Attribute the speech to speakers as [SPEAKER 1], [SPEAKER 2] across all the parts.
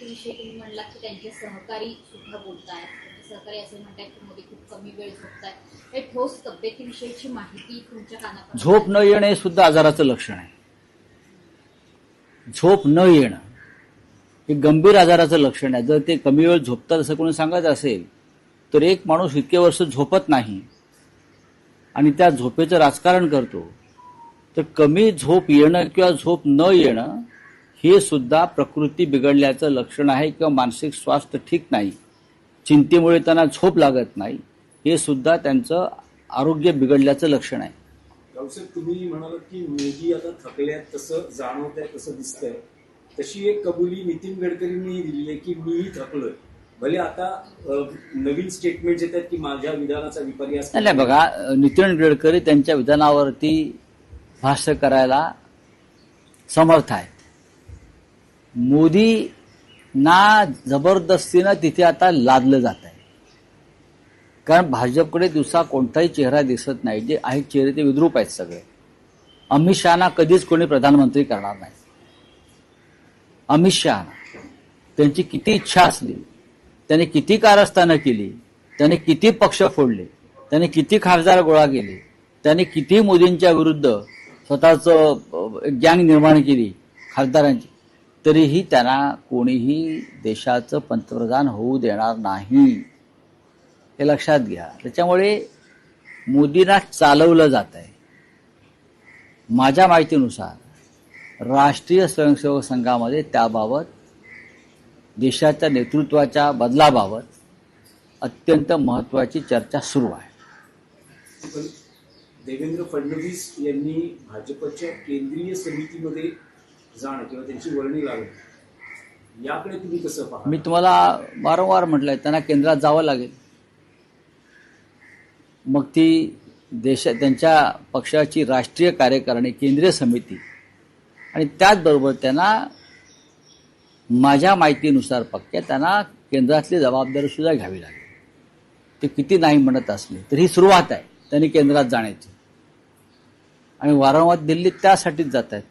[SPEAKER 1] विषयी तुम्ही म्हणलात की त्यांचे सहकारी सुद्धा बोलतायत. त्यांचे सहकारी असे म्हणतात की मोदी खूप कमी वेळ झोपतायत. हे ठोस तब्येतीविषयीची माहिती तुमच्या कानापर्यंत
[SPEAKER 2] झोप न येणे सुद्धा आजाराचं लक्षण आहे. झोप न येणं हे गंभीर आजाराचं लक्षण आहे. जर ते कमी वेळ झोपतात असं कोणी सांगायचं असेल तर एक माणूस इतके वर्ष झोपत नाही आणि त्या झोपेचं राजकारण करतो, तर कमी झोप येणं किंवा झोप न येणं हे सुद्धा प्रकृती बिघडल्याचं लक्षण आहे किंवा मानसिक स्वास्थ्य ठीक नाही, चिंतेमुळे त्यांना झोप लागत नाही, हे सुद्धा त्यांचं आरोग्य बिघडल्याचं लक्षण आहे.
[SPEAKER 3] रावसाहेब, तुम्ही म्हणालात की मोदी आता थकल्यात, तसं जाणवत आहे, तसं दिसतंय. तशी एक कबुली नितीन गडकरींनी दिली आहे की मीही थकलोय. भले आता नवीन स्टेटमेंट येतात की माझ्या विधानाचा विपर्यास.
[SPEAKER 2] नाही बघा, नितीन गडकरी त्यांच्या विधानावरती भाष्य करायला समर्थ आहे. मोदींना जबरदस्तीनं तिथे आता लादलं जात आहे, कारण भाजपकडे दिवसा कोणताही चेहरा दिसत नाही. जे आहेत चेहरे ते विद्रूप आहेत सगळे. अमित शहाना कधीच कोणी प्रधानमंत्री करणार नाही. अमित शहाना त्यांची किती इच्छा असली, त्याने किती कारस्थानं केली, त्याने किती पक्ष फोडले, त्याने किती खासदार गोळा केले, त्याने किती मोदींच्या विरुद्ध स्वतःचं गँग निर्माण केली खासदारांची, तरीही त्यांना कोणीही देशाचं पंतप्रधान होऊ देणार नाही, हे लक्षात घ्या. त्याच्यामुळे मोदींना चालवलं जात आहे. माझ्या माहितीनुसार राष्ट्रीय स्वयंसेवक संघामध्ये त्याबाबत देशाच्या नेतृत्वाच्या बदलाबाबत अत्यंत महत्त्वाची चर्चा सुरू आहे.
[SPEAKER 3] देवेंद्र फडणवीस यांनी भाजपच्या केंद्रीय समितीमध्ये जाणं किंवा त्यांची वर्णी लागणं, याकडे तुम्ही कसं पाहता?
[SPEAKER 2] मी तुम्हाला वारंवार म्हटलंय, त्यांना केंद्रात जावं लागेल. मग ती त्यांच्या पक्षाची राष्ट्रीय कार्यकारिणी, केंद्रीय समिती, आणि त्याचबरोबर त्यांना माझ्या माहितीनुसार पक्क्या त्यांना केंद्रातली जबाबदारी सुद्धा घ्यावी लागेल. ते किती नाही म्हणत असले तरी ही सुरुवात आहे त्यांनी केंद्रात जाण्याची, आणि वारंवार दिल्लीत त्यासाठीच जात आहेत.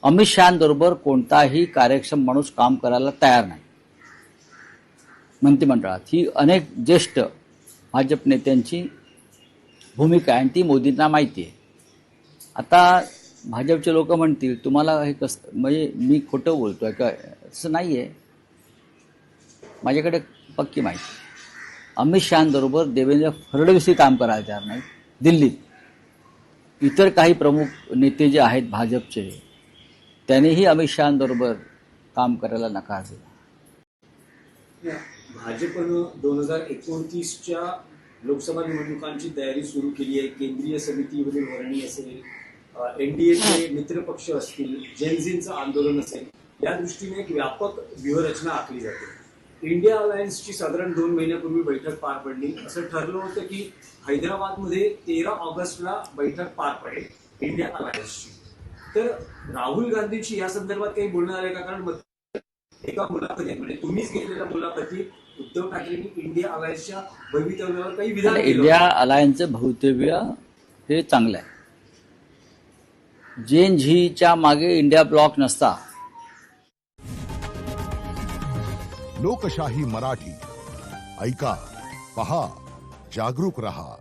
[SPEAKER 2] अमित शहांबरोबर कोणताही कार्यक्षम माणूस काम करायला तयार नाही मंत्रिमंडळात. ही अनेक ज्येष्ठ भाजप नेत्यांची भूमिका आहे आणि ती मोदींना माहिती आहे. आता भाजपचे लोक म्हणतील तुम्हाला हे कसं, म्हणजे मी खोटं बोलतोय का? असं नाही आहे. माझ्याकडे पक्की माहिती. अमित शहांबरोबर देवेंद्र फडणवीसही काम करायला तयार नाही दिल्लीत. इतर काही प्रमुख नेते जे आहेत भाजपचे, त्यांनीही अमित शहांबरोबर काम करायला नकार दिला.
[SPEAKER 3] भाजपनं 2029च्या लोकसभा निवडणुकांची तयारी सुरू केली आहे. केंद्रीय समितीमधील वर्णी असेल, एनडीएचे मित्रपक्ष असतील, जेनझींचं आंदोलन असेल, या दृष्टीने एक व्यापक व्यूहरचना आखली जाते. इंडिया अलायन्सची साधारण 2 महिन्यापूर्वी बैठक पार पडली. असं ठरलं होतं की हैदराबादमध्ये 13 ऑगस्टला बैठक पार पडेल इंडिया अलायन्सची. तर राहुल गांधींची या संदर्भात काही बोलणं आलंय का? कारण एका मुलाखतीत, म्हणजे तुम्हीच घेतलेल्या मुलाखतीत उद्धव ठाकरेंनी इंडिया अलायन्सच्या भवितव्यावर काही विधान केलं.
[SPEAKER 2] इंडिया अलायन्सचं भवितव्य हे चांगलं आहे. जेन झीच्या मागे इंडिया ब्लॉक नसता.
[SPEAKER 4] लोकशाही मराठी ऐका, पहा, जागरूक रहा.